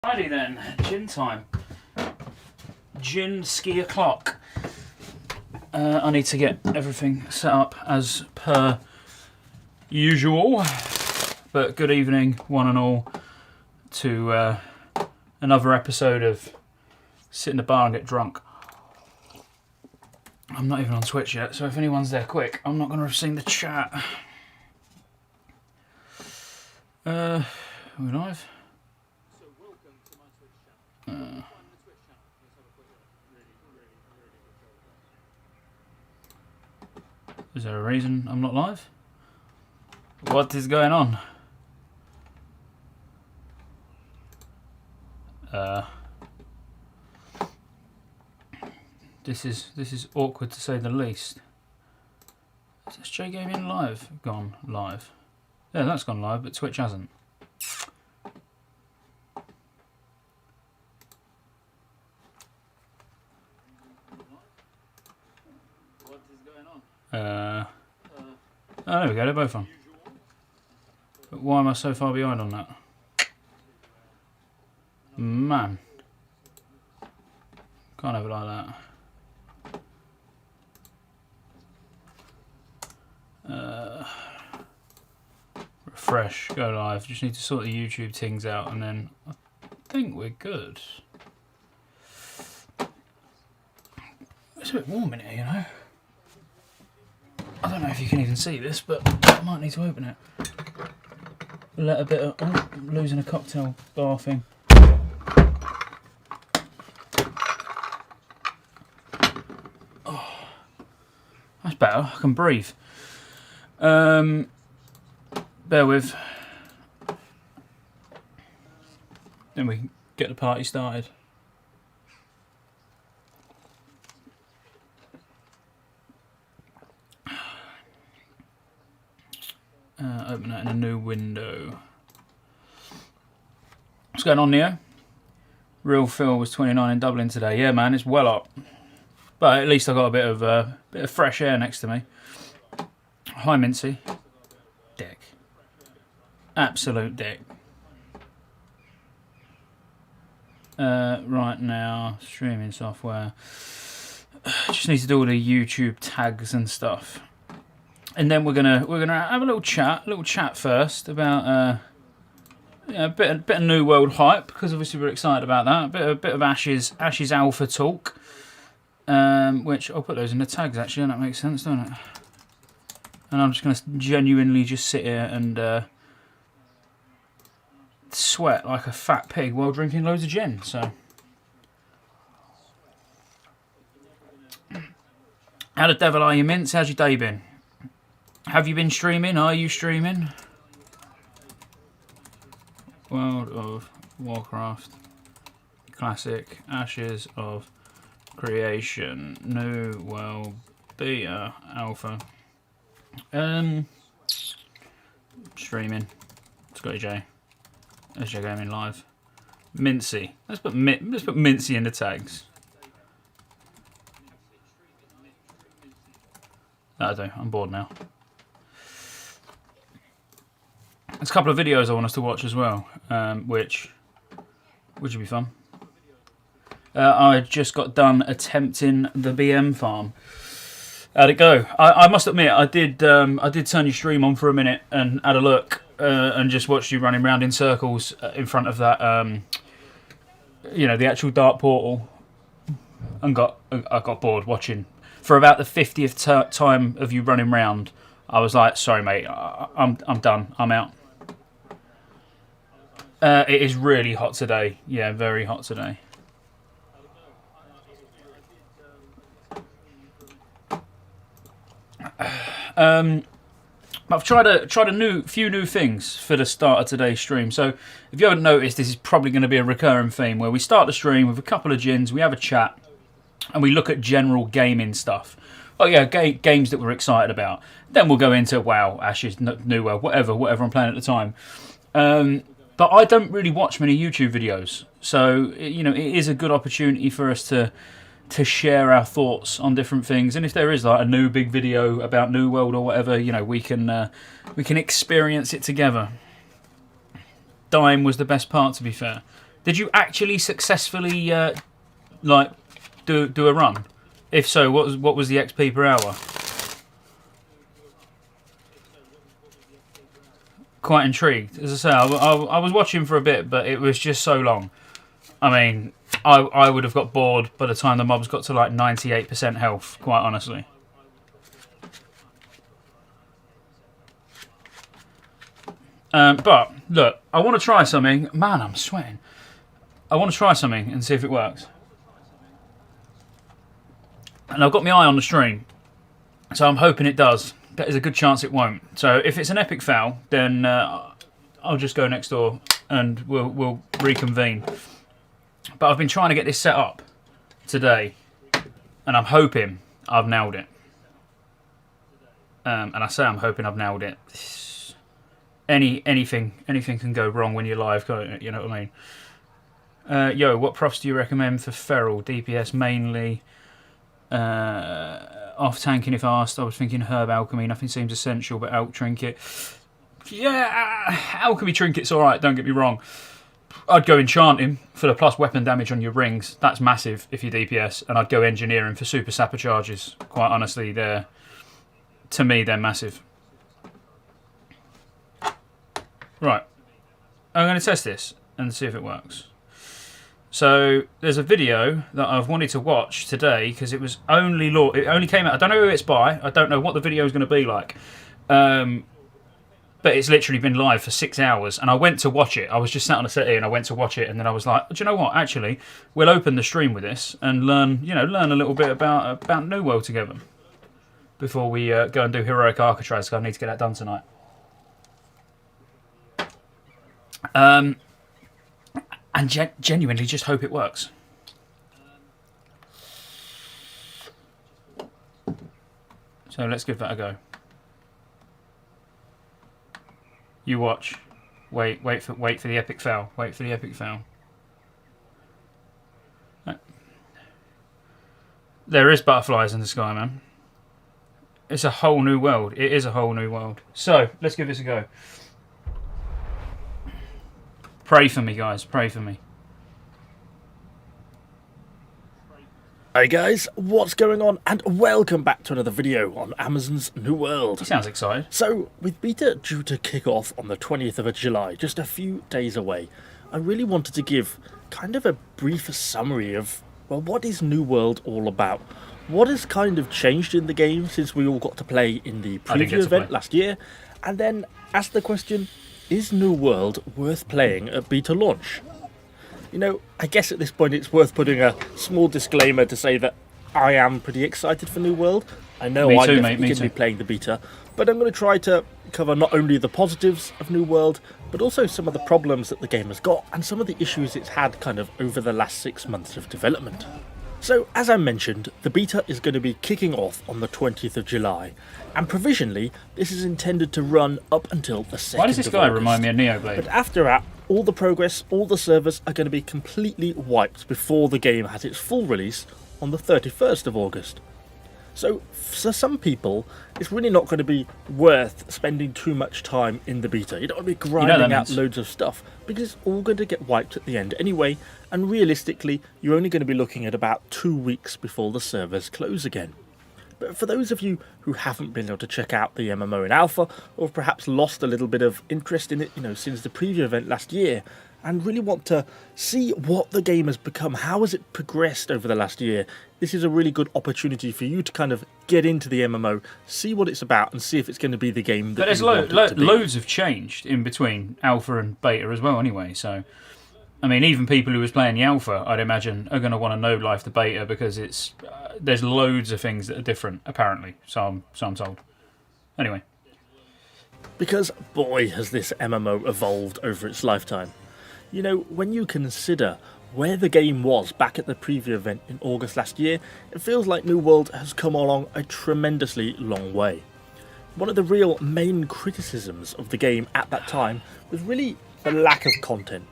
Righty then, gin time. Gin ski o'clock. I need to get everything set up as per usual. But good evening, one and all, to another episode of Sit in the Bar and Get Drunk. I'm not even on Twitch yet, so if anyone's there quick, I'm not going to have seen the chat. Are we live? Is there a reason I'm not live? What is going on? This is awkward to say the least. Is this J Gaming live gone live? Yeah, that's gone live, but Twitch hasn't. Oh, there we go, they're both on. But why am I so far behind on that? Man. Can't have it like that. Refresh, go live. Just need to sort the YouTube things out and then I think we're good. It's a bit warm in here, you know. I don't know if you can even see this, but I might need to open it. Let a bit of... Oh, I'm losing a cocktail bar thing. Oh, that's better. I can breathe. Bear with. Then we can get the party started. Open that in a new window. What's going on, Neo? Real Phil was 29 in Dublin today. Yeah, man, it's well up. But at least I got a bit of fresh air next to me. Hi, Mincy. Dick. Absolute dick. Right now, streaming software. Just need to do all the YouTube tags and stuff. And then we're gonna have a little chat first about a bit of New World hype, because obviously we're excited about that. A bit of Ashes Alpha talk, which I'll put those in the tags actually, and that makes sense, doesn't it? And I'm just gonna genuinely just sit here and sweat like a fat pig while drinking loads of gin. So, how the devil are you, Mints? How's your day been? Have you been streaming? Are you streaming? World of Warcraft Classic, Ashes of Creation, New World Beta Alpha. Streaming. Scottejaye. SJ Gaming Live. Mincy. Let's put Mincy in the tags. That'll do. I'm bored now. There's a couple of videos I want us to watch as well, which would be fun. I just got done attempting the BM farm. How'd it go? I must admit, I did turn your stream on for a minute and had a look and just watched you running around in circles in front of that, you know, the actual dark portal, and I got bored watching. For about the 50th time of you running round, I was like, sorry mate, I'm done, I'm out. It is really hot today. Yeah, very hot today. I've tried a few new things for the start of today's stream. So if you haven't noticed, this is probably going to be a recurring theme where we start the stream with a couple of gins, we have a chat, and we look at general gaming stuff. Oh yeah, games that we're excited about. Then we'll go into WoW, Ashes, New World, whatever I'm playing at the time. But I don't really watch many YouTube videos, so you know it is a good opportunity for us to share our thoughts on different things. And if there is like a new big video about New World or whatever, you know, we can experience it together. Dying was the best part, to be fair. Did you actually successfully like do a run? If so, what was the XP per hour? Quite intrigued. As I say, I was watching for a bit, but it was just so long. I mean, I would have got bored by the time the mobs got to like 98% health, quite honestly. But, look, I want to try something. Man, I'm sweating. I want to try something and see if it works. And I've got my eye on the stream, so I'm hoping it does. There's a good chance it won't. So if it's an epic foul, then I'll just go next door and we'll reconvene. But I've been trying to get this set up today, and I'm hoping I've nailed it. And I say I'm hoping I've nailed it. Anything can go wrong when you're live, you know what I mean? Yo, what profs do you recommend for feral? DPS mainly. Off tanking if asked. I was thinking herb alchemy. Nothing seems essential, but alch trinket. Yeah, alchemy trinket's alright, don't get me wrong. I'd go enchanting for the plus weapon damage on your rings. That's massive if you're DPS. And I'd go engineering for super sapper charges. Quite honestly, to me, they're massive. Right. I'm going to test this and see if it works. So there's a video that I've wanted to watch today because it only came out. I don't know who it's by. I don't know what the video is going to be like. But it's literally been live for 6 hours, and I went to watch it. I was just sat on a settee and I went to watch it, and then I was like, do you know what? Actually, we'll open the stream with this and learn a little bit about New World together before we go and do Heroic Architraves, because I need to get that done tonight. And genuinely just hope it works. So let's give that a go. You watch. Wait for the epic fail. Wait for the epic fail. There is butterflies in the sky, man. It's a whole new world. It is a whole new world. So let's give this a go. Pray for me, guys. Pray for me. Hey guys, what's going on? And welcome back to another video on Amazon's New World. He sounds excited. So, with beta due to kick off on the 20th of July, just a few days away, I really wanted to give kind of a brief summary of, well, what is New World all about? What has kind of changed in the game since we all got to play in the preview event last year? And then ask the question, is New World worth playing at beta launch? You know, I guess at this point it's worth putting a small disclaimer to say that I am pretty excited for New World. I know I'm definitely going to be playing the beta, but I'm going to try to cover not only the positives of New World, but also some of the problems that the game has got and some of the issues it's had kind of over the last 6 months of development. So, as I mentioned, the beta is going to be kicking off on the 20th of July, and provisionally, this is intended to run up until the 2nd of August. Why does this guy remind me of Neoblade? But after that, all the progress, all the servers are going to be completely wiped before the game has its full release on the 31st of August. So, for some people, it's really not going to be worth spending too much time in the beta. You don't want to be grinding out loads of stuff, because it's all going to get wiped at the end anyway, and realistically, you're only going to be looking at about 2 weeks before the servers close again. But for those of you who haven't been able to check out the MMO in alpha, or have perhaps lost a little bit of interest in it, since the preview event last year, and really want to see what the game has become, how has it progressed over the last year, this is a really good opportunity for you to kind of get into the MMO, see what it's about, and see if it's going to be the game that you want it to be. Loads have changed in between alpha and beta as well anyway, so I mean, even people who was playing the alpha, I'd imagine, are going to want to know life the beta, because it's there's loads of things that are different, apparently, so I'm told. Anyway. Because, boy, has this MMO evolved over its lifetime. You know, when you consider where the game was back at the preview event in August last year, it feels like New World has come along a tremendously long way. One of the real main criticisms of the game at that time was really the lack of content,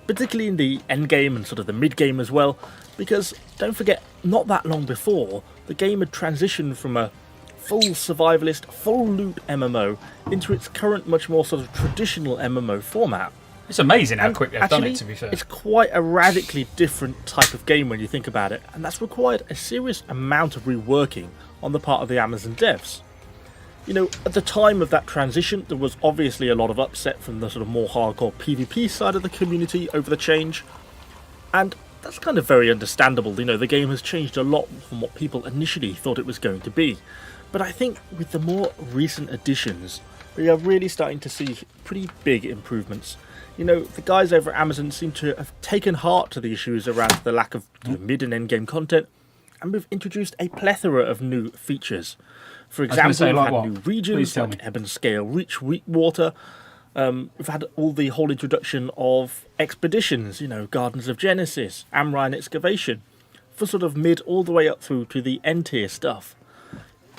particularly in the endgame and sort of the mid-game as well, because, don't forget, not that long before, the game had transitioned from a full survivalist, full loot MMO into its current much more sort of traditional MMO format. It's amazing how And quick they've actually, done it, to be fair. it's quite a radically different type of game when you think about it, and that's required a serious amount of reworking on the part of the Amazon devs. You know, at the time of that transition, there was obviously a lot of upset from the sort of more hardcore PvP side of the community over the change, and that's kind of very understandable. You know, the game has changed a lot from what people initially thought it was going to be. But I think with the more recent additions, we are really starting to see pretty big improvements. You know, the guys over at Amazon seem to have taken heart to the issues around the lack of mid and end game content, and we've introduced a plethora of new features. For example, we've had new regions like Ebb and Scale Reach Water. We've had all the whole introduction of expeditions, you know, Gardens of Genesis, Amrine Excavation, for sort of mid all the way up through to the end tier stuff.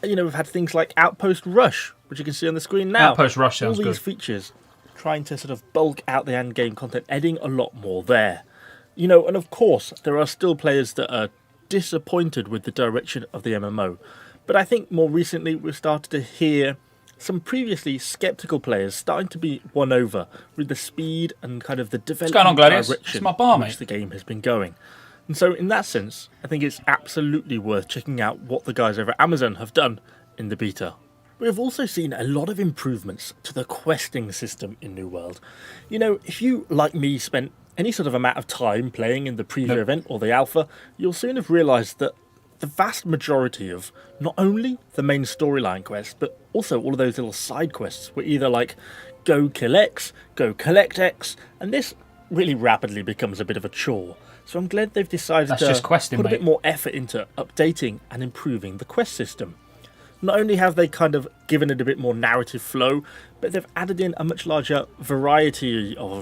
You know, we've had things like Outpost Rush, which you can see on the screen now. Outpost Rush sounds good. All these features trying to sort of bulk out the end game content, adding a lot more there. You know, and of course, there are still players that are disappointed with the direction of the MMO. But I think more recently we've started to hear some previously sceptical players starting to be won over with the speed and kind of the development direction in which the game has been going. And so in that sense, I think it's absolutely worth checking out what the guys over at Amazon have done in the beta. We have also seen a lot of improvements to the questing system in New World. You know, if you, like me, spent any sort of amount of time playing in the preview event or the alpha, you'll soon have realised that the vast majority of not only the main storyline quests, but also all of those little side quests were either like, go kill X, go collect X, and this really rapidly becomes a bit of a chore. So I'm glad they've decided to put a bit more effort into updating and improving the quest system. Not only have they kind of given it a bit more narrative flow, but they've added in a much larger variety of